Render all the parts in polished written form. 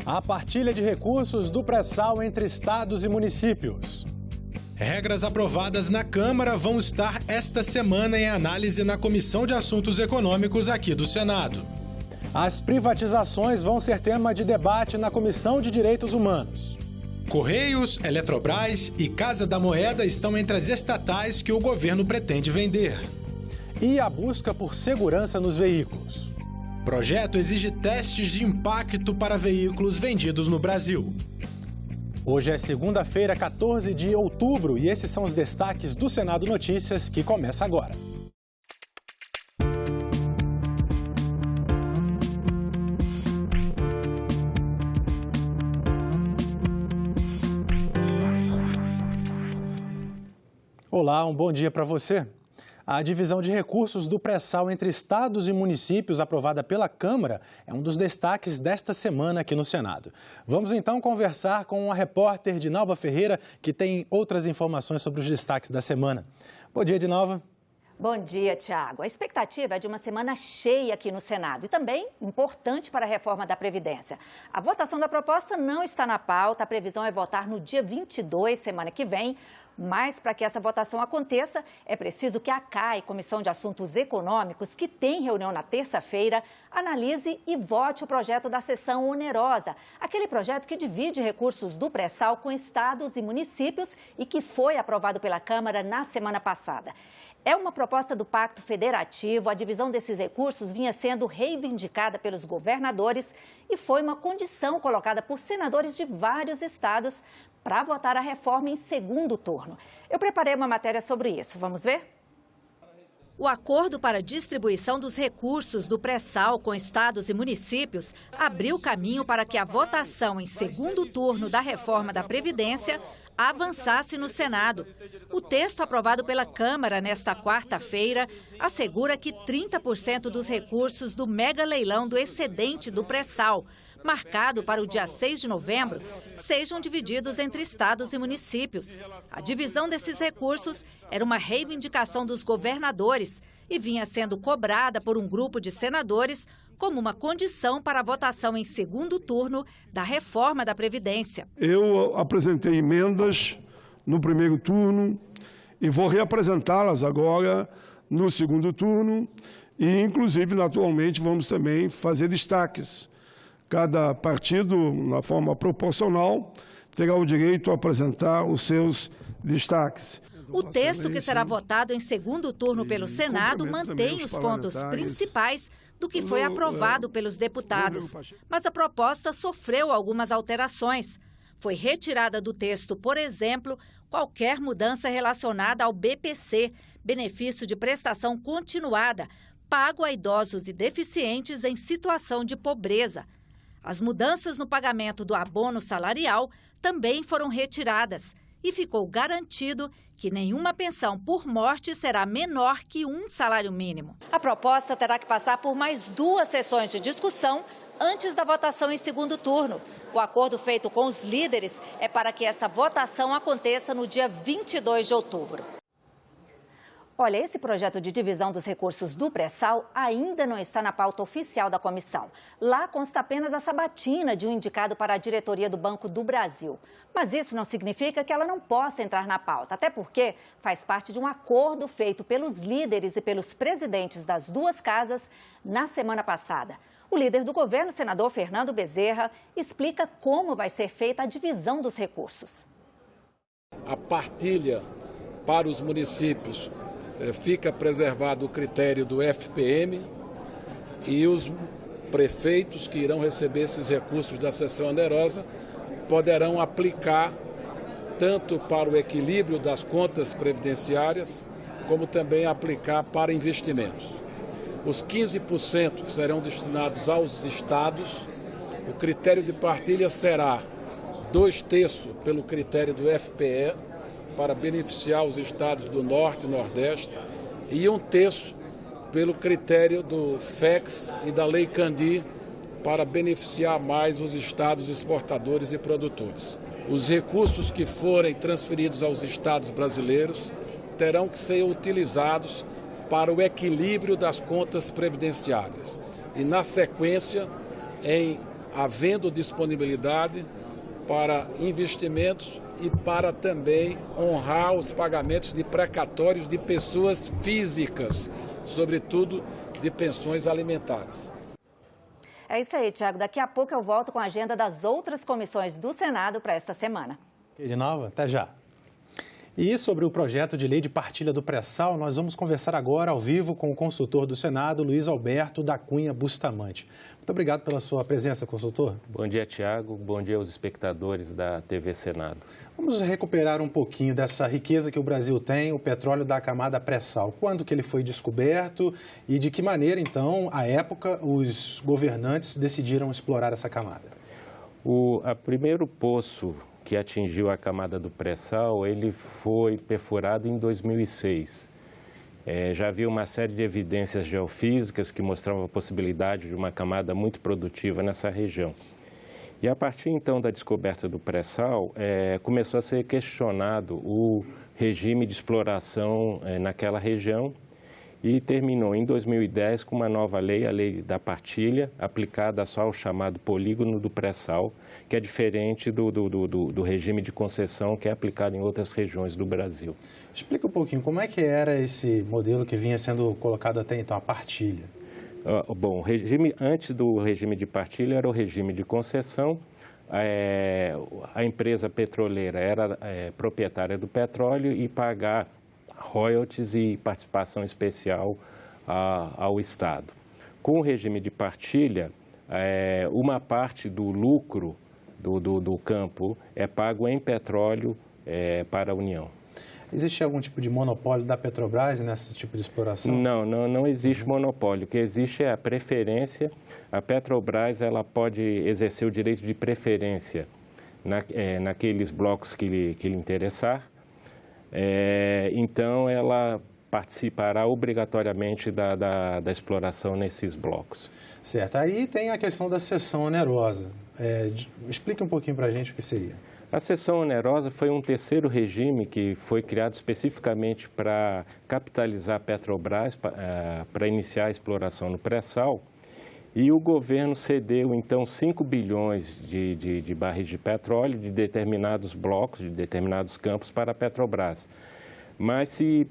A partilha de recursos do pré-sal entre estados e municípios. Regras aprovadas na Câmara vão estar esta semana em análise na Comissão de Assuntos Econômicos aqui do Senado. As privatizações vão ser tema de debate na Comissão de Direitos Humanos. Correios, Eletrobras e Casa da Moeda estão entre as estatais que o governo pretende vender. E a busca por segurança nos veículos. O projeto exige testes de impacto para veículos vendidos no Brasil. Hoje é segunda-feira, 14 de outubro, e esses são os destaques do Senado Notícias, que começa agora. Olá, um bom dia para você. A divisão de recursos do pré-sal entre estados e municípios aprovada pela Câmara é um dos destaques desta semana aqui no Senado. Vamos então conversar com a repórter Dinalva Ferreira, que tem outras informações sobre os destaques da semana. Bom dia, Dinalva. Bom dia, Tiago. A expectativa é de uma semana cheia aqui no Senado e também importante para a reforma da Previdência. A votação da proposta não está na pauta, a previsão é votar no dia 22, semana que vem. Mas, para que essa votação aconteça, é preciso que a CAI, Comissão de Assuntos Econômicos, que tem reunião na terça-feira, analise e vote o projeto da cessão onerosa, aquele projeto que divide recursos do pré-sal com estados e municípios e que foi aprovado pela Câmara na semana passada. É uma proposta do Pacto Federativo, a divisão desses recursos vinha sendo reivindicada pelos governadores e foi uma condição colocada por senadores de vários estados para votar a reforma em segundo turno. Eu preparei uma matéria sobre isso. Vamos ver? O acordo para a distribuição dos recursos do pré-sal com estados e municípios abriu caminho para que a votação em segundo turno da reforma da Previdência avançasse no Senado. O texto aprovado pela Câmara nesta quarta-feira assegura que 30% dos recursos do mega leilão do excedente do pré-sal, marcado para o dia 6 de novembro, sejam divididos entre estados e municípios. A divisão desses recursos era uma reivindicação dos governadores e vinha sendo cobrada por um grupo de senadores como uma condição para a votação em segundo turno da reforma da Previdência. Eu apresentei emendas no primeiro turno e vou reapresentá-las agora no segundo turno e, inclusive, naturalmente, vamos também fazer destaques. Cada partido, na forma proporcional, terá o direito a apresentar os seus destaques. O texto que será votado em segundo turno pelo Senado mantém os pontos principais do que foi aprovado pelos deputados. Mas a proposta sofreu algumas alterações. Foi retirada do texto, por exemplo, qualquer mudança relacionada ao BPC, benefício de prestação continuada, pago a idosos e deficientes em situação de pobreza. As mudanças no pagamento do abono salarial também foram retiradas e ficou garantido que nenhuma pensão por morte será menor que um salário mínimo. A proposta terá que passar por mais 2 sessões de discussão antes da votação em segundo turno. O acordo feito com os líderes é para que essa votação aconteça no dia 22 de outubro. Olha, esse projeto de divisão dos recursos do pré-sal ainda não está na pauta oficial da comissão. Lá consta apenas a sabatina de um indicado para a diretoria do Banco do Brasil. Mas isso não significa que ela não possa entrar na pauta, até porque faz parte de um acordo feito pelos líderes e pelos presidentes das duas casas na semana passada. O líder do governo, senador Fernando Bezerra, explica como vai ser feita a divisão dos recursos. A partilha para os municípios fica preservado o critério do FPM e os prefeitos que irão receber esses recursos da cessão onerosa poderão aplicar tanto para o equilíbrio das contas previdenciárias, como também aplicar para investimentos. Os 15% serão destinados aos estados. O critério de partilha será 2/3 pelo critério do FPE, para beneficiar os estados do Norte e Nordeste, e 1/3 pelo critério do FEX e da Lei Candir, para beneficiar mais os estados exportadores e produtores. Os recursos que forem transferidos aos estados brasileiros terão que ser utilizados para o equilíbrio das contas previdenciárias. E, na sequência, em havendo disponibilidade para investimentos e para também honrar os pagamentos de precatórios de pessoas físicas, sobretudo de pensões alimentares. É isso aí, Tiago. Daqui a pouco eu volto com a agenda das outras comissões do Senado para esta semana. Edinalva, até já. E sobre o projeto de lei de partilha do pré-sal, nós vamos conversar agora ao vivo com o consultor do Senado, Luiz Alberto da Cunha Bustamante. Muito obrigado pela sua presença, consultor. Bom dia, Tiago. Bom dia aos espectadores da TV Senado. Vamos recuperar um pouquinho dessa riqueza que o Brasil tem, o petróleo da camada pré-sal. Quando que ele foi descoberto e de que maneira, então, à época, os governantes decidiram explorar essa camada? O primeiro poço que atingiu a camada do pré-sal, ele foi perfurado em 2006. Já havia uma série de evidências geofísicas que mostravam a possibilidade de uma camada muito produtiva nessa região. E a partir então da descoberta do pré-sal, começou a ser questionado o regime de exploração naquela região e terminou em 2010 com uma nova lei, a Lei da Partilha, aplicada só ao chamado polígono do pré-sal, que é diferente do regime de concessão que é aplicado em outras regiões do Brasil. Explica um pouquinho, como é que era esse modelo que vinha sendo colocado até então, a partilha? Bom, antes do regime de partilha era o regime de concessão. A empresa petroleira era proprietária do petróleo e pagar royalties e participação especial ao Estado. Com o regime de partilha, uma parte do lucro do campo é pago em petróleo para a União. Existe algum tipo de monopólio da Petrobras nesse tipo de exploração? Não existe monopólio. O que existe é a preferência. A Petrobras ela pode exercer o direito de preferência naqueles blocos que lhe interessar. Então, ela participará obrigatoriamente da exploração nesses blocos. Certo. Aí tem a questão da cessão onerosa. Explique um pouquinho para a gente o que seria. A cessão onerosa foi um terceiro regime que foi criado especificamente para capitalizar a Petrobras, para iniciar a exploração no pré-sal. E o governo cedeu, então, 5 bilhões de barris de petróleo de determinados blocos, de determinados campos para a Petrobras. Mas se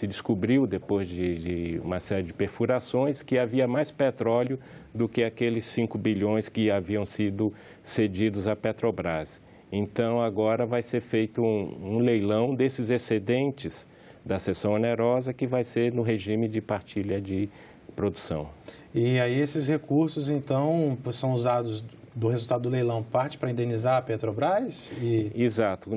descobriu, depois de uma série de perfurações, que havia mais petróleo do que aqueles 5 bilhões que haviam sido cedidos à Petrobras. Então, agora vai ser feito um leilão desses excedentes da cessão onerosa, que vai ser no regime de partilha de produção. E aí esses recursos, então, são usados do resultado do leilão, parte para indenizar a Petrobras? Exato.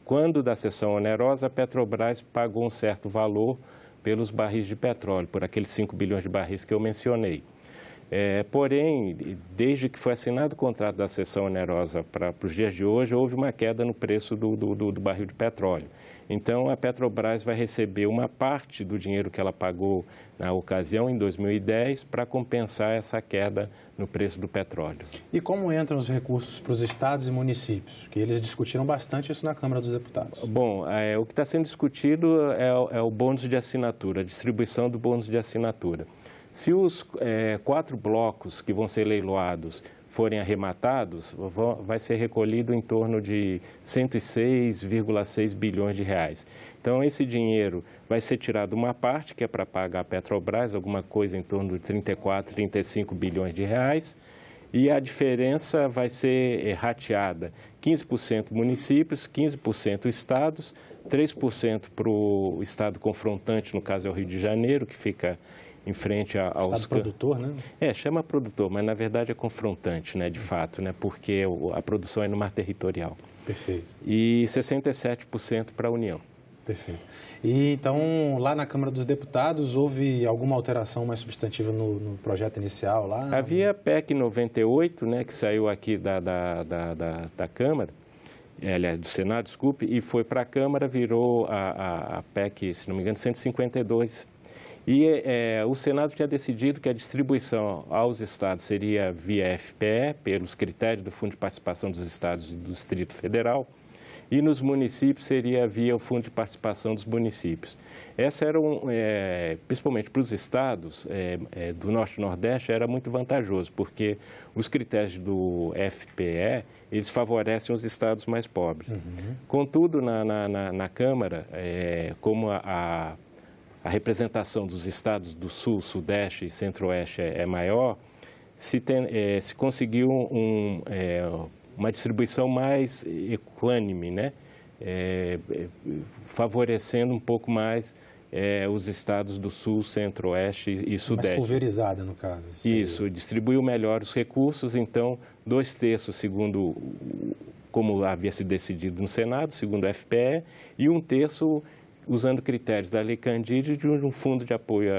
Quando da cessão onerosa, a Petrobras pagou um certo valor pelos barris de petróleo, por aqueles 5 bilhões de barris que eu mencionei. Porém, desde que foi assinado o contrato da cessão onerosa para os dias de hoje, houve uma queda no preço do barril de petróleo. Então, a Petrobras vai receber uma parte do dinheiro que ela pagou na ocasião, em 2010, para compensar essa queda no preço do petróleo. E como entram os recursos para os estados e municípios? Que eles discutiram bastante isso na Câmara dos Deputados. Bom, o que está sendo discutido é o bônus de assinatura, a distribuição do bônus de assinatura. Se os 4 blocos que vão ser leiloados forem arrematados, vai ser recolhido em torno de 106,6 bilhões de reais. Então, esse dinheiro vai ser tirado uma parte, que é para pagar a Petrobras, alguma coisa em torno de 34, 35 bilhões de reais, e a diferença vai ser rateada, 15% municípios, 15% estados, 3% para o estado confrontante, no caso é o Rio de Janeiro, que fica em frente aos... Estado produtor, né? Chama produtor, mas na verdade é confrontante, né, de fato, né, porque a produção é no mar territorial. Perfeito. E 67% para a União. Perfeito. E então, lá na Câmara dos Deputados, houve alguma alteração mais substantiva no projeto inicial lá? Havia a PEC 98, né, que saiu aqui da Câmara, aliás, do Senado, desculpe, e foi para a Câmara, virou a PEC, se não me engano, 152. E o Senado tinha decidido que a distribuição aos estados seria via FPE, pelos critérios do Fundo de Participação dos Estados e do Distrito Federal. e nos municípios seria via o Fundo de Participação dos Municípios. Essa era, principalmente para os estados do Norte e Nordeste, era muito vantajoso, porque os critérios do FPE, eles favorecem os estados mais pobres. Contudo, na Câmara, como a representação dos estados do Sul, Sudeste e Centro-Oeste é maior, se conseguiu uma distribuição mais equânime, né? Favorecendo um pouco mais os estados do Sul, Centro-Oeste e Sudeste. Mais pulverizada, no caso. Isso, distribuiu melhor os recursos, então 2/3, segundo como havia sido decidido no Senado, segundo o FPE, e 1/3 usando critérios da Lei Candir e de um fundo de apoio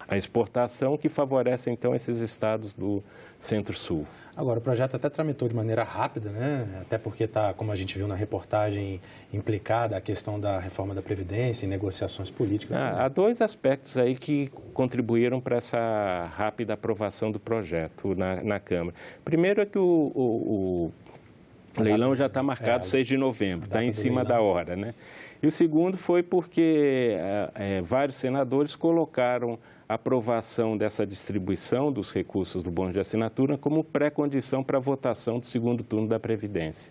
à exportação que favorece, então, esses estados do Centro-Sul. Agora, o projeto até tramitou de maneira rápida, né? Até porque está, como a gente viu na reportagem, implicada a questão da reforma da Previdência e negociações políticas. Há dois aspectos aí que contribuíram para essa rápida aprovação do projeto na Câmara. Primeiro é que o leilão já está marcado 6 de novembro, está em cima da hora, né? E o segundo foi porque vários senadores colocaram a aprovação dessa distribuição dos recursos do bônus de assinatura como pré-condição para a votação do segundo turno da Previdência,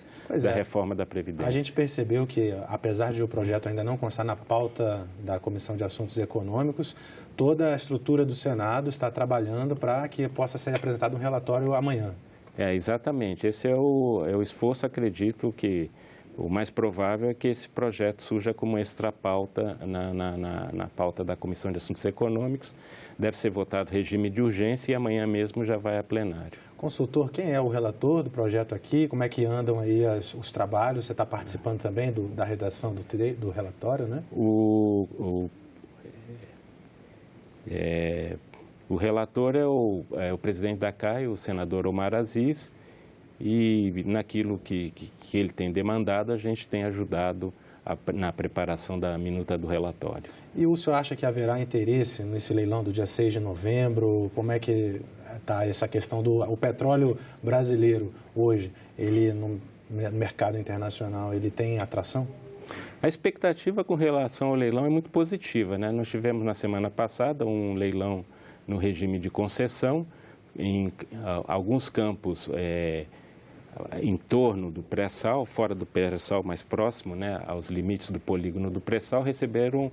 reforma da Previdência. A gente percebeu que, apesar de o projeto ainda não constar na pauta da Comissão de Assuntos Econômicos, toda a estrutura do Senado está trabalhando para que possa ser apresentado um relatório amanhã. Exatamente. Esse é o esforço, acredito que o mais provável é que esse projeto surja como extra-pauta na pauta da Comissão de Assuntos Econômicos. Deve ser votado regime de urgência e amanhã mesmo já vai a plenário. Consultor, quem é o relator do projeto aqui? Como é que andam aí os trabalhos? Você está participando também da redação do relatório, né? O relator é o presidente da CAI, o senador Omar Aziz, e naquilo que ele tem demandado, a gente tem ajudado na preparação da minuta do relatório. E o senhor acha que haverá interesse nesse leilão do dia 6 de novembro? Como é que está essa questão do petróleo brasileiro hoje? Ele, no mercado internacional, ele tem atração? A expectativa com relação ao leilão é muito positiva, né? Nós tivemos na semana passada um leilão no regime de concessão, em alguns campos em torno do pré-sal, fora do pré-sal mais próximo, né, aos limites do polígono do pré-sal, receberam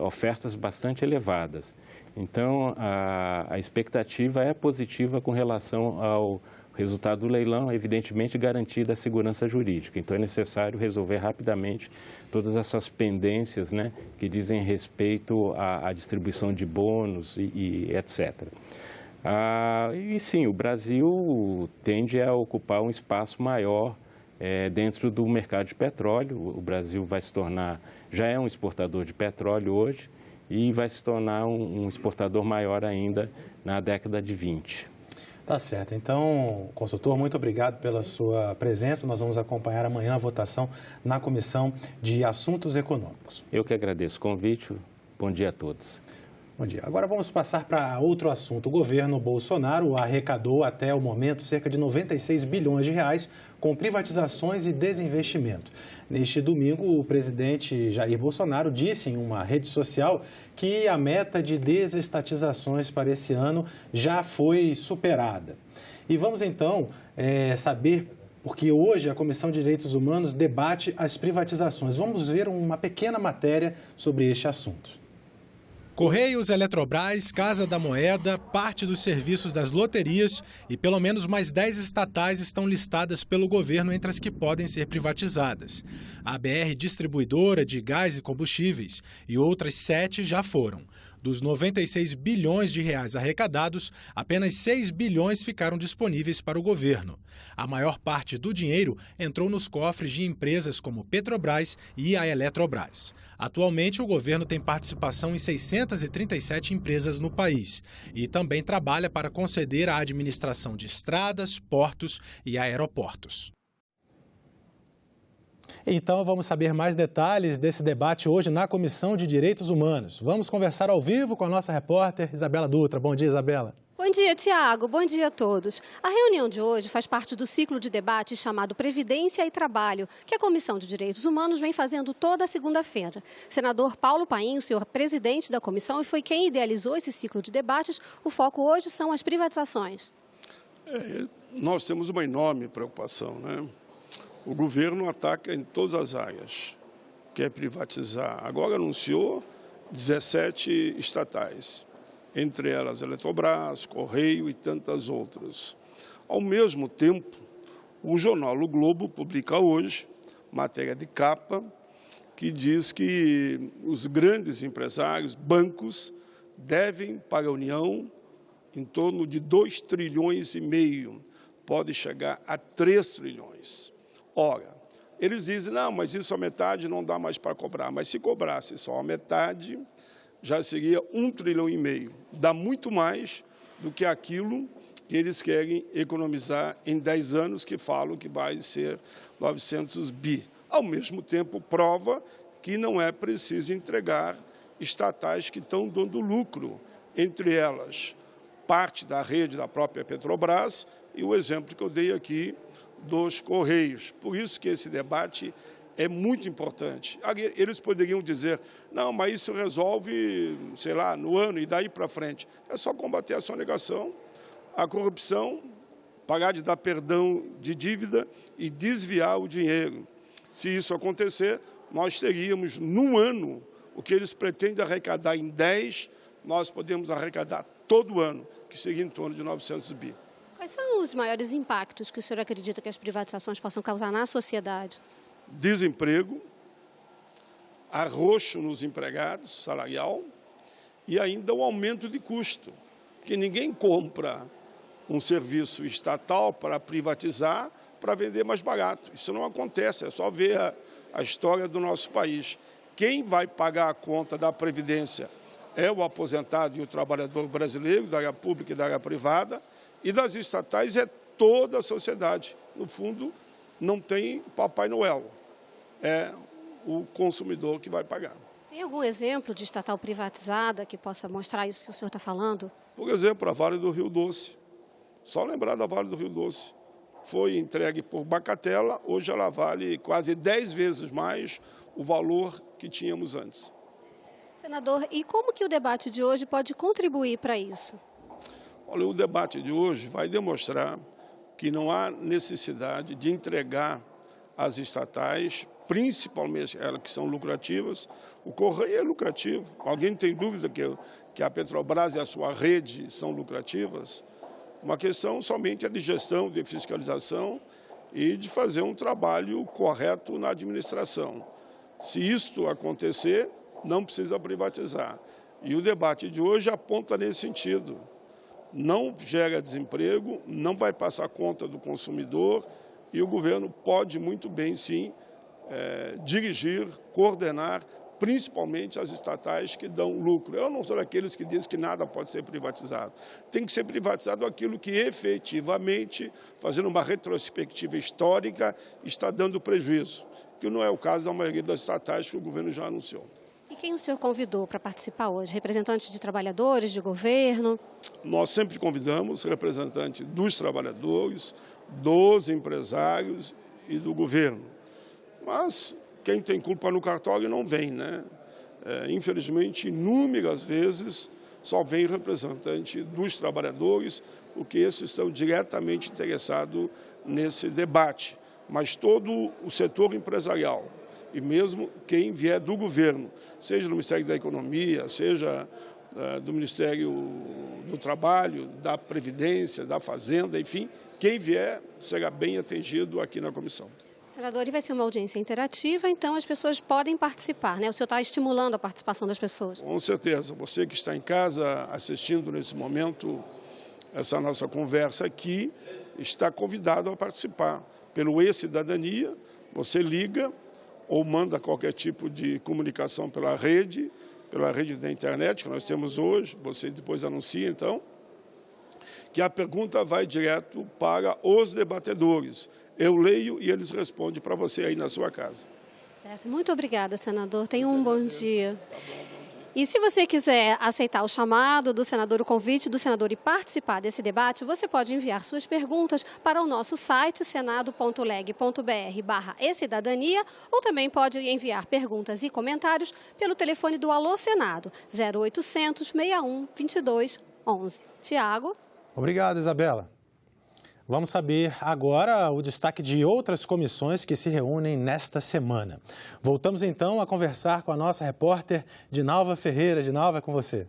ofertas bastante elevadas. Então, a expectativa é positiva com relação ao resultado do leilão, evidentemente garantida a segurança jurídica. Então, é necessário resolver rapidamente todas essas pendências, né, que dizem respeito à distribuição de bônus e etc. E sim, o Brasil tende a ocupar um espaço maior dentro do mercado de petróleo. O Brasil vai se tornar, já é um exportador de petróleo hoje e vai se tornar um exportador maior ainda na década de 20. Tá certo. Então, consultor, muito obrigado pela sua presença. Nós vamos acompanhar amanhã a votação na Comissão de Assuntos Econômicos. Eu que agradeço o convite. Bom dia a todos. Bom dia. Agora vamos passar para outro assunto. O governo Bolsonaro arrecadou até o momento cerca de 96 bilhões de reais com privatizações e desinvestimento. Neste domingo, o presidente Jair Bolsonaro disse em uma rede social que a meta de desestatizações para esse ano já foi superada. E vamos então saber, porque hoje a Comissão de Direitos Humanos debate as privatizações. Vamos ver uma pequena matéria sobre este assunto. Correios, Eletrobras, Casa da Moeda, parte dos serviços das loterias e pelo menos mais 10 estatais estão listadas pelo governo entre as que podem ser privatizadas. A BR Distribuidora de Gás e Combustíveis e outras 7 já foram. Dos 96 bilhões de reais arrecadados, apenas 6 bilhões ficaram disponíveis para o governo. A maior parte do dinheiro entrou nos cofres de empresas como Petrobras e a Eletrobras. Atualmente, o governo tem participação em 637 empresas no país e também trabalha para conceder a administração de estradas, portos e aeroportos. Então, vamos saber mais detalhes desse debate hoje na Comissão de Direitos Humanos. Vamos conversar ao vivo com a nossa repórter Isabela Dutra. Bom dia, Isabela. Bom dia, Tiago. Bom dia a todos. A reunião de hoje faz parte do ciclo de debate chamado Previdência e Trabalho, que a Comissão de Direitos Humanos vem fazendo toda segunda-feira. Senador Paulo Paim, o senhor presidente da comissão, e foi quem idealizou esse ciclo de debates. O foco hoje são as privatizações. Nós temos uma enorme preocupação, né? O governo ataca em todas as áreas, quer privatizar. Agora anunciou 17 estatais, entre elas Eletrobras, Correio e tantas outras. Ao mesmo tempo, o jornal O Globo publica hoje matéria de capa que diz que os grandes empresários, bancos, devem para a União em torno de 2,5 trilhões, pode chegar a 3 trilhões. Ora, eles dizem, não, mas isso a metade não dá mais para cobrar. Mas se cobrasse só a metade, já seria 1,5 trilhão. Dá muito mais do que aquilo que eles querem economizar em 10 anos, que falam que vai ser 900 bi. Ao mesmo tempo, prova que não é preciso entregar estatais que estão dando lucro, entre elas parte da rede da própria Petrobras e o exemplo que eu dei aqui dos Correios. Por isso que esse debate é muito importante. Eles poderiam dizer, não, mas isso resolve, sei lá, no ano e daí para frente. É só combater a sonegação, a corrupção, parar de dar perdão de dívida e desviar o dinheiro. Se isso acontecer, nós teríamos, no ano, o que eles pretendem arrecadar em 10, nós podemos arrecadar todo ano, que seria em torno de 900 bi. Quais são os maiores impactos que o senhor acredita que as privatizações possam causar na sociedade? Desemprego, arroxo nos empregados, salarial, e ainda o aumento de custo, porque ninguém compra um serviço estatal para privatizar, para vender mais barato. Isso não acontece, é só ver a história do nosso país. Quem vai pagar a conta da Previdência é o aposentado e o trabalhador brasileiro, da área pública e da área privada, e das estatais é toda a sociedade. No fundo, não tem Papai Noel, é o consumidor que vai pagar. Tem algum exemplo de estatal privatizada que possa mostrar isso que o senhor está falando? Por exemplo, a Vale do Rio Doce. Só lembrar da Vale do Rio Doce. Foi entregue por Bacatela, hoje ela vale quase 10 vezes mais o valor que tínhamos antes. Senador, e como que o debate de hoje pode contribuir para isso? Olha, o debate de hoje vai demonstrar que não há necessidade de entregar as estatais, principalmente elas que são lucrativas. O Correio é lucrativo. Alguém tem dúvida que a Petrobras e a sua rede são lucrativas? Uma questão somente é de gestão, de fiscalização e de fazer um trabalho correto na administração. Se isto acontecer, não precisa privatizar. E o debate de hoje aponta nesse sentido. Não gera desemprego, não vai passar conta do consumidor e o governo pode muito bem, sim, dirigir, coordenar, principalmente as estatais que dão lucro. Eu não sou daqueles que dizem que nada pode ser privatizado. Tem que ser privatizado aquilo que efetivamente, fazendo uma retrospectiva histórica, está dando prejuízo, que não é o caso da maioria das estatais que o governo já anunciou. E quem o senhor convidou para participar hoje? Representantes de trabalhadores, de governo? Nós sempre convidamos representantes dos trabalhadores, dos empresários e do governo. Mas quem tem culpa no cartório não vem, né? Infelizmente, inúmeras vezes só vem representante dos trabalhadores, porque esses estão diretamente interessados nesse debate. Mas todo o setor empresarial, e mesmo quem vier do governo, seja do Ministério da Economia, seja do Ministério do Trabalho, da Previdência, da Fazenda, enfim, quem vier será bem atendido aqui na comissão. Senador, e vai ser uma audiência interativa, então as pessoas podem participar, né? O senhor está estimulando a participação das pessoas. Com certeza. Você que está em casa assistindo nesse momento essa nossa conversa aqui, está convidado a participar. Pelo e-Cidadania, você liga ou manda qualquer tipo de comunicação pela rede da internet que nós temos hoje, você depois anuncia, então, que a pergunta vai direto para os debatedores. Eu leio e eles respondem para você aí na sua casa. Certo. Muito obrigada, senador. Tenha um bom dia. E se você quiser aceitar o chamado do senador, o convite do senador e participar desse debate, você pode enviar suas perguntas para o nosso site senado.leg.br/ecidadania ou também pode enviar perguntas e comentários pelo telefone do Alô Senado, 0800 61 22 11. Tiago. Obrigado, Isabela. Vamos saber agora o destaque de outras comissões que se reúnem nesta semana. Voltamos então a conversar com a nossa repórter Dinalva Ferreira. Dinalva, é com você.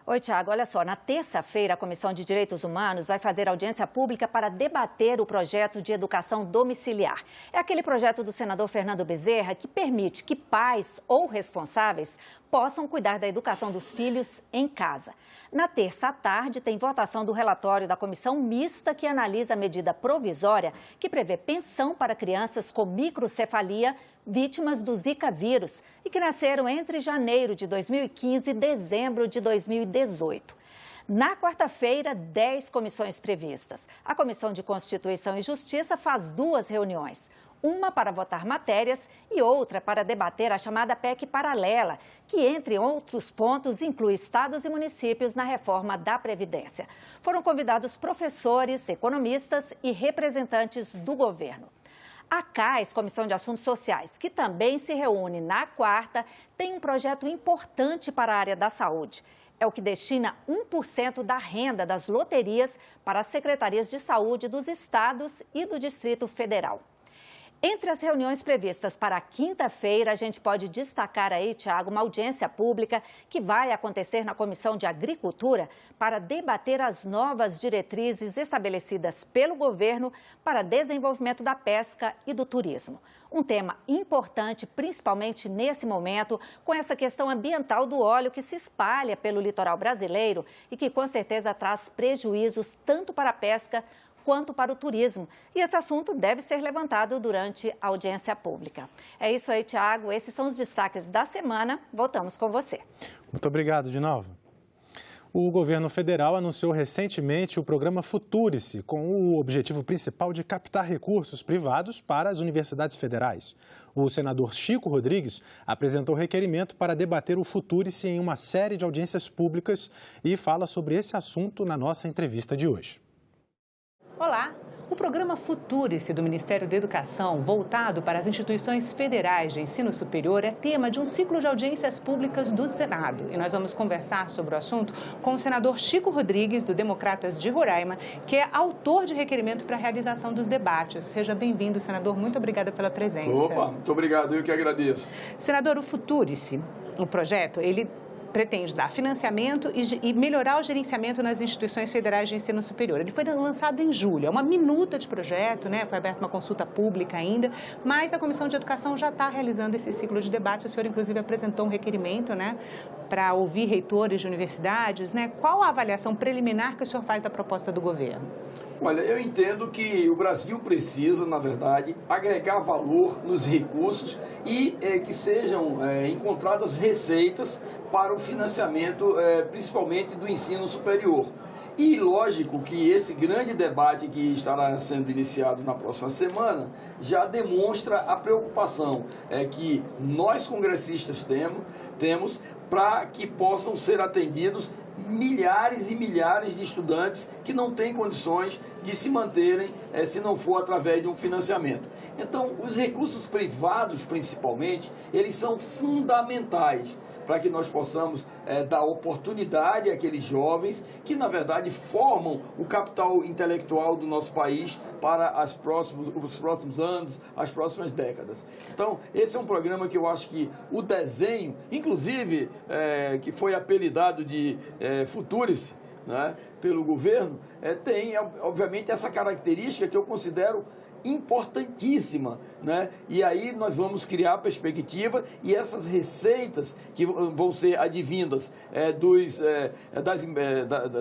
Oi, Tiago. Olha só, na terça-feira, a Comissão de Direitos Humanos vai fazer audiência pública para debater o projeto de educação domiciliar. É aquele projeto do senador Fernando Bezerra que permite que pais ou responsáveis possam cuidar da educação dos filhos em casa. Na terça à tarde, tem votação do relatório da Comissão Mista que analisa a medida provisória que prevê pensão para crianças com microcefalia vítimas do Zika vírus e que nasceram entre janeiro de 2015 e dezembro de 2018. Na quarta-feira, 10 comissões previstas. A Comissão de Constituição e Justiça faz 2 reuniões. Uma para votar matérias e outra para debater a chamada PEC paralela, que, entre outros pontos, inclui estados e municípios na reforma da Previdência. Foram convidados professores, economistas e representantes do governo. A CAIS, Comissão de Assuntos Sociais, que também se reúne na quarta, tem um projeto importante para a área da saúde. É o que destina 1% da renda das loterias para as secretarias de saúde dos estados e do Distrito Federal. Entre as reuniões previstas para a quinta-feira, a gente pode destacar aí, Tiago, uma audiência pública que vai acontecer na Comissão de Agricultura para debater as novas diretrizes estabelecidas pelo governo para desenvolvimento da pesca e do turismo. Um tema importante, principalmente nesse momento, com essa questão ambiental do óleo que se espalha pelo litoral brasileiro e que com certeza traz prejuízos tanto para a pesca quanto para o turismo. E esse assunto deve ser levantado durante a audiência pública. É isso aí, Tiago. Esses são os destaques da semana. Voltamos com você. Muito obrigado, Dinalva. O governo federal anunciou recentemente o programa Futurice, com o objetivo principal de captar recursos privados para as universidades federais. O senador Chico Rodrigues apresentou requerimento para debater o Futurice em uma série de audiências públicas e fala sobre esse assunto na nossa entrevista de hoje. Olá! O programa Futurice do Ministério da Educação, voltado para as instituições federais de ensino superior, é tema de um ciclo de audiências públicas do Senado. E nós vamos conversar sobre o assunto com o senador Chico Rodrigues, do Democratas de Roraima, que é autor de requerimento para a realização dos debates. Seja bem-vindo, senador. Muito obrigada pela presença. Opa, muito obrigado. Eu que agradeço. Senador, o Futurice, o projeto, ele pretende dar financiamento e melhorar o gerenciamento nas instituições federais de ensino superior. Ele foi lançado em julho, é uma minuta de projeto, né? Foi aberta uma consulta pública ainda, mas a Comissão de Educação já está realizando esse ciclo de debate. O senhor, inclusive, apresentou um requerimento, né, para ouvir reitores de universidades, né? Qual a avaliação preliminar que o senhor faz da proposta do governo? Olha, eu entendo que o Brasil precisa, na verdade, agregar valor nos recursos e que sejam encontradas receitas para o financiamento, principalmente do ensino superior. E lógico que esse grande debate que estará sendo iniciado na próxima semana já demonstra a preocupação que nós congressistas temos para que possam ser atendidos milhares e milhares de estudantes que não têm condições de se manterem se não for através de um financiamento. Então, os recursos privados, principalmente, eles são fundamentais para que nós possamos dar oportunidade àqueles jovens que, na verdade, formam o capital intelectual do nosso país para os próximos anos, as próximas décadas. Então, esse é um programa que eu acho que o desenho, inclusive, que foi apelidado de Futurice, né, pelo governo, tem, obviamente, essa característica que eu considero importantíssima, né? E aí nós vamos criar a perspectiva e essas receitas que vão ser advindas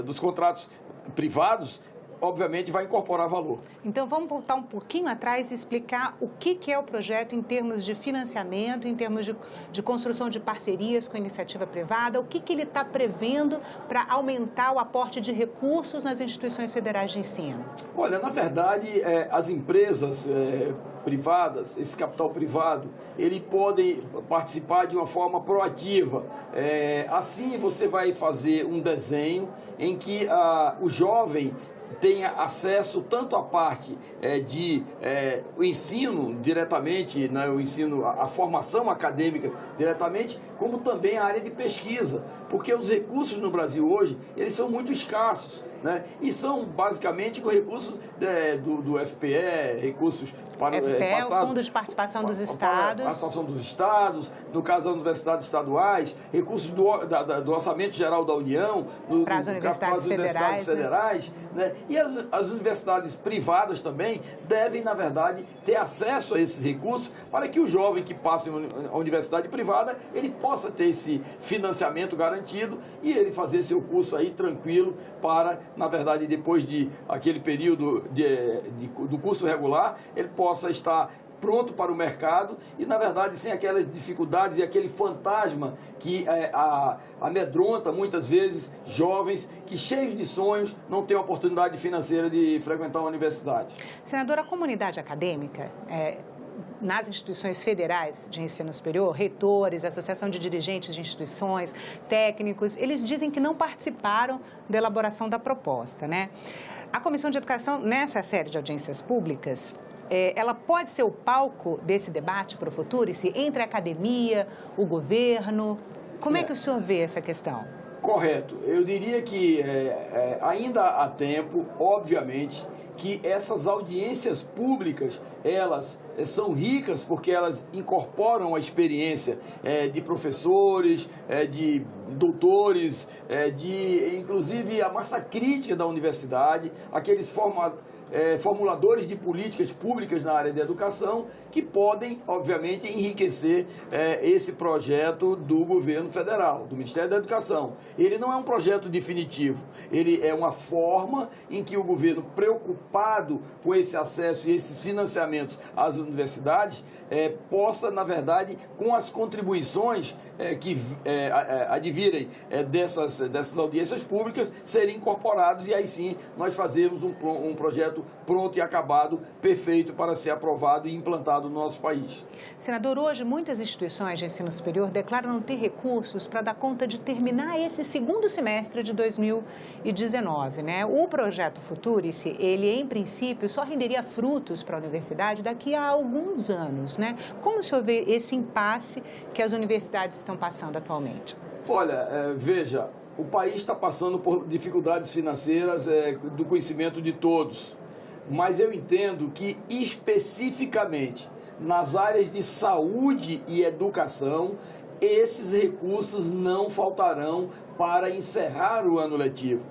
dos contratos privados, obviamente vai incorporar valor. Então vamos voltar um pouquinho atrás e explicar o que é o projeto em termos de financiamento, em termos de construção de parcerias com a iniciativa privada, o que ele está prevendo para aumentar o aporte de recursos nas instituições federais de ensino? Olha, na verdade, as empresas privadas, esse capital privado, ele pode participar de uma forma proativa. Assim você vai fazer um desenho em que o jovem tenha acesso tanto à parte o ensino diretamente, né, o ensino, a formação acadêmica diretamente, como também a área de pesquisa, porque os recursos no Brasil hoje, eles são muito escassos, né, e são basicamente recursos do FPE, recursos para o Fundo de Participação dos Estados. Participação dos Estados, no caso das universidades estaduais, recursos do Orçamento Geral da União, para as universidades federais, né? E as universidades privadas também devem, na verdade, ter acesso a esses recursos para que o jovem que passe a universidade privada, ele possa ter esse financiamento garantido e ele fazer seu curso aí tranquilo para, na verdade, depois de aquele período do curso regular, ele possa estar pronto para o mercado e, na verdade, sem aquelas dificuldades e aquele fantasma que amedronta muitas vezes jovens que, cheios de sonhos, não têm a oportunidade financeira de frequentar uma universidade. Senadora, a comunidade acadêmica, nas instituições federais de ensino superior, reitores, associação de dirigentes de instituições, técnicos, eles dizem que não participaram da elaboração da proposta, né? A Comissão de Educação, nessa série de audiências públicas, ela pode ser o palco desse debate para o Futurice entre a academia, o governo? Como é que o senhor vê essa questão? Correto. Eu diria que ainda há tempo, obviamente, que essas audiências públicas, elas são ricas porque elas incorporam a experiência de professores, de doutores, inclusive a massa crítica da universidade, aqueles formuladores de políticas públicas na área da educação que podem, obviamente, enriquecer esse projeto do governo federal, do Ministério da Educação. Ele não é um projeto definitivo, ele é uma forma em que o governo, preocupado com esse acesso e esses financiamentos às universidades, possa, na verdade, com as contribuições que advirem dessas audiências públicas, serem incorporados e aí sim nós fazermos um projeto pronto e acabado, perfeito para ser aprovado e implantado no nosso país. Senador, hoje muitas instituições de ensino superior declaram não ter recursos para dar conta de terminar esse segundo semestre de 2019, né? O projeto Futurice, ele em princípio só renderia frutos para a universidade daqui a alguns anos, né? Como o senhor vê esse impasse que as universidades estão passando atualmente? Olha, veja, o país está passando por dificuldades financeiras do conhecimento de todos, mas eu entendo que especificamente nas áreas de saúde e educação, esses recursos não faltarão para encerrar o ano letivo.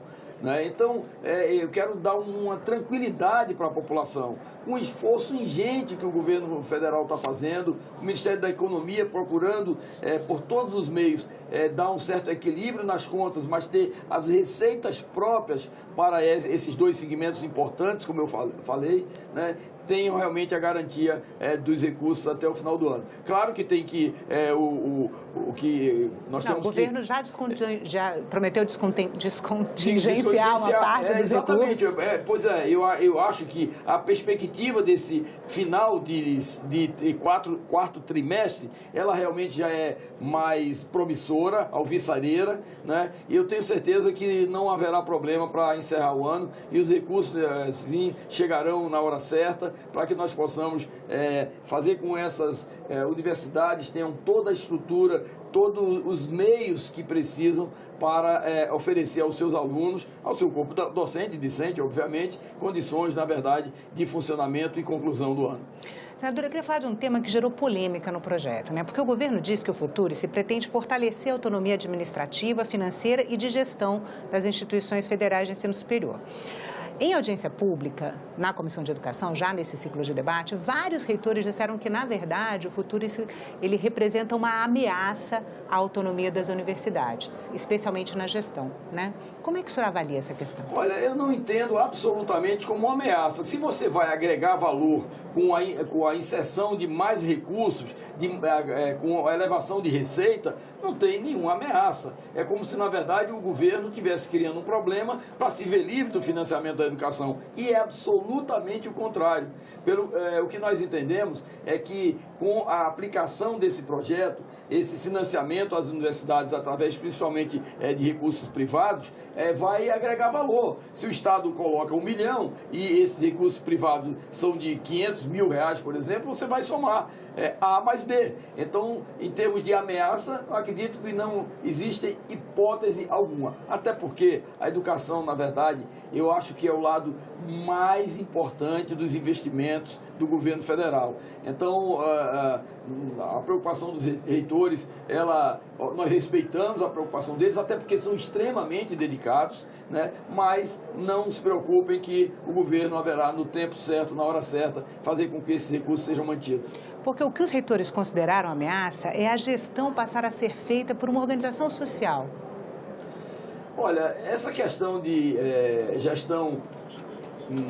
Então, eu quero dar uma tranquilidade para a população, um esforço ingente que o governo federal está fazendo, o Ministério da Economia procurando, por todos os meios, dar um certo equilíbrio nas contas, mas ter as receitas próprias para esses dois segmentos importantes, como eu falei, né? Tenham realmente a garantia dos recursos até o final do ano. Claro que tem que o que nós temos que... O governo já prometeu descontingenciar uma parte dos exatamente. recursos. Pois eu acho que a perspectiva desse final de quarto trimestre, ela realmente já é mais promissora, alvissareira, né? E eu tenho certeza que não haverá problema para encerrar o ano e os recursos, sim, chegarão na hora certa, para que nós possamos fazer com essas universidades tenham toda a estrutura, todos os meios que precisam para oferecer aos seus alunos, ao seu corpo docente e discente, obviamente, condições, na verdade, de funcionamento e conclusão do ano. Senadora, eu queria falar de um tema que gerou polêmica no projeto, né? Porque o governo diz que o Futurice pretende fortalecer a autonomia administrativa, financeira e de gestão das instituições federais de ensino superior. Em audiência pública, na Comissão de Educação, já nesse ciclo de debate, vários reitores disseram que, na verdade, o Futurice ele representa uma ameaça à autonomia das universidades, especialmente na gestão, né? Como é que o senhor avalia essa questão? Olha, eu não entendo absolutamente como uma ameaça. Se você vai agregar valor com a inserção de mais recursos, com a elevação de receita, não tem nenhuma ameaça. É como se, na verdade, o governo estivesse criando um problema para se ver livre do financiamento da da Educação. E é absolutamente o contrário. O que nós entendemos é que, com a aplicação desse projeto, esse financiamento às universidades, através principalmente de recursos privados, vai agregar valor. Se o Estado coloca 1 milhão e esses recursos privados são de 500 mil reais, por exemplo, você vai somar A mais B. Então, em termos de ameaça, eu acredito que não existe hipótese alguma. Até porque a educação, na verdade, eu acho que é o lado mais importante dos investimentos do governo federal. Então, a preocupação dos reitores, nós respeitamos a preocupação deles, até porque são extremamente dedicados, né? Mas não se preocupem que o governo haverá, no tempo certo, na hora certa, fazer com que esses recursos sejam mantidos. Porque o que os reitores consideraram ameaça é a gestão passar a ser feita por uma organização social. Olha, essa questão de gestão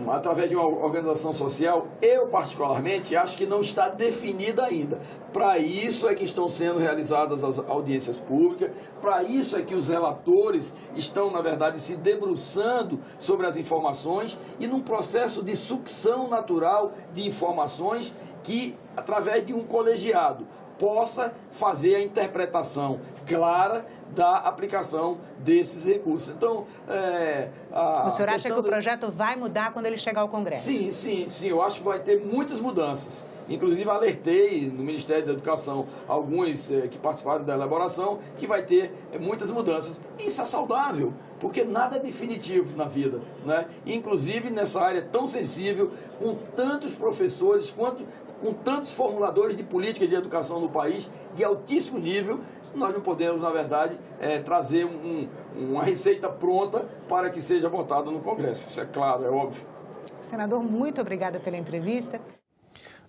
através de uma organização social, eu particularmente acho que não está definida ainda. Para isso é que estão sendo realizadas as audiências públicas, para isso é que os relatores estão, na verdade, se debruçando sobre as informações e num processo de sucção natural de informações que, através de um colegiado, possa fazer a interpretação clara da aplicação desses recursos. Então, o senhor acha que o projeto vai mudar quando ele chegar ao Congresso? Sim, eu acho que vai ter muitas mudanças. Inclusive, alertei no Ministério da Educação alguns que participaram da elaboração que vai ter muitas mudanças. Isso é saudável, porque nada é definitivo na vida, né? Inclusive, nessa área tão sensível, com tantos professores, com tantos formuladores de políticas de educação no país, de altíssimo nível, nós não podemos, na verdade, trazer uma receita pronta para que seja votada no Congresso. Isso é claro, é óbvio. Senador, muito obrigada pela entrevista.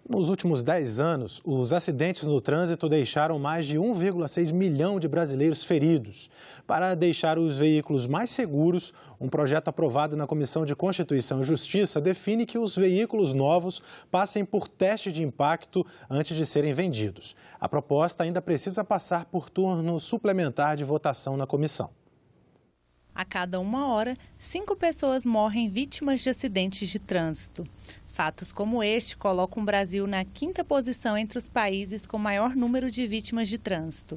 Nos últimos 10 anos, os acidentes no trânsito deixaram mais de 1,6 milhão de brasileiros feridos. Para deixar os veículos mais seguros, um projeto aprovado na Comissão de Constituição e Justiça define que os veículos novos passem por teste de impacto antes de serem vendidos. A proposta ainda precisa passar por turno suplementar de votação na comissão. A cada 1 hora, 5 pessoas morrem vítimas de acidentes de trânsito. Fatos como este colocam o Brasil na 5ª posição entre os países com maior número de vítimas de trânsito.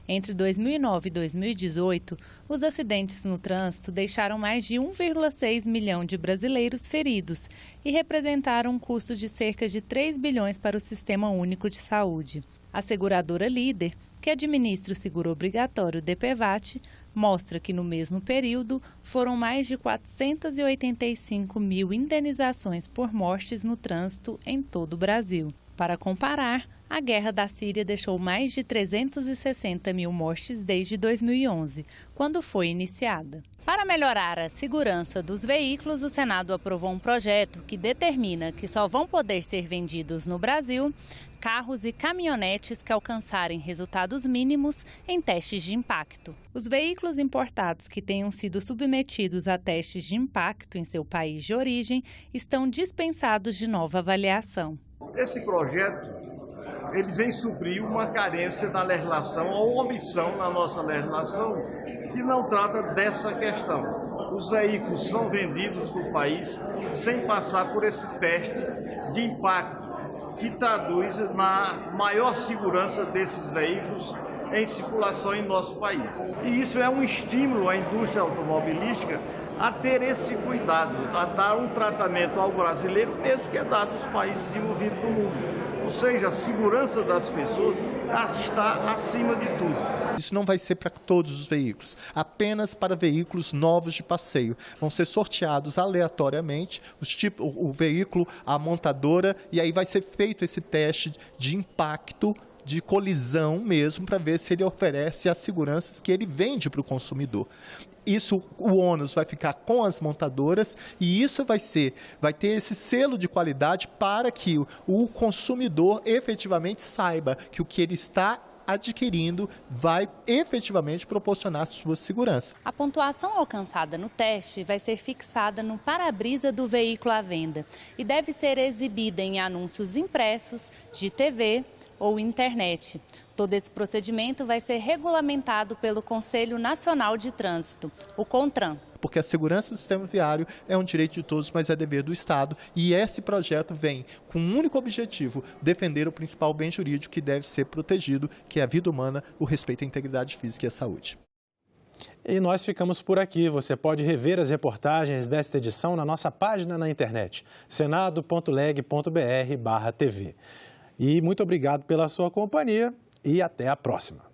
Entre 2009 e 2018, os acidentes no trânsito deixaram mais de 1,6 milhão de brasileiros feridos e representaram um custo de cerca de 3 bilhões para o Sistema Único de Saúde. A seguradora Líder, que administra o seguro obrigatório DPVAT, mostra que no mesmo período foram mais de 485 mil indenizações por mortes no trânsito em todo o Brasil. Para comparar, a guerra da Síria deixou mais de 360 mil mortes desde 2011, quando foi iniciada. Para melhorar a segurança dos veículos, o Senado aprovou um projeto que determina que só vão poder ser vendidos no Brasil carros e caminhonetes que alcançarem resultados mínimos em testes de impacto. Os veículos importados que tenham sido submetidos a testes de impacto em seu país de origem estão dispensados de nova avaliação. Esse projeto ele vem suprir uma carência na legislação ou omissão na nossa legislação que não trata dessa questão. Os veículos são vendidos no país sem passar por esse teste de impacto, que traduz na maior segurança desses veículos em circulação em nosso país. E isso é um estímulo à indústria automobilística a ter esse cuidado, a dar um tratamento ao brasileiro, mesmo que é dado aos países desenvolvidos do mundo. Ou seja, a segurança das pessoas está acima de tudo. Isso não vai ser para todos os veículos, apenas para veículos novos de passeio. Vão ser sorteados aleatoriamente o veículo, a montadora, e aí vai ser feito esse teste de impacto, de colisão mesmo, para ver se ele oferece as seguranças que ele vende para o consumidor. Isso, o ônus vai ficar com as montadoras e isso vai ter esse selo de qualidade para que o consumidor efetivamente saiba que o que ele está adquirindo vai efetivamente proporcionar sua segurança. A pontuação alcançada no teste vai ser fixada no para-brisa do veículo à venda e deve ser exibida em anúncios impressos de TV ou internet. Todo esse procedimento vai ser regulamentado pelo Conselho Nacional de Trânsito, o CONTRAN. porque a segurança do sistema viário é um direito de todos, mas é dever do Estado. E esse projeto vem com um único objetivo: defender o principal bem jurídico que deve ser protegido, que é a vida humana, o respeito à integridade física e à saúde. E nós ficamos por aqui. Você pode rever as reportagens desta edição na nossa página na internet, senado.leg.br/TV. E muito obrigado pela sua companhia e até a próxima.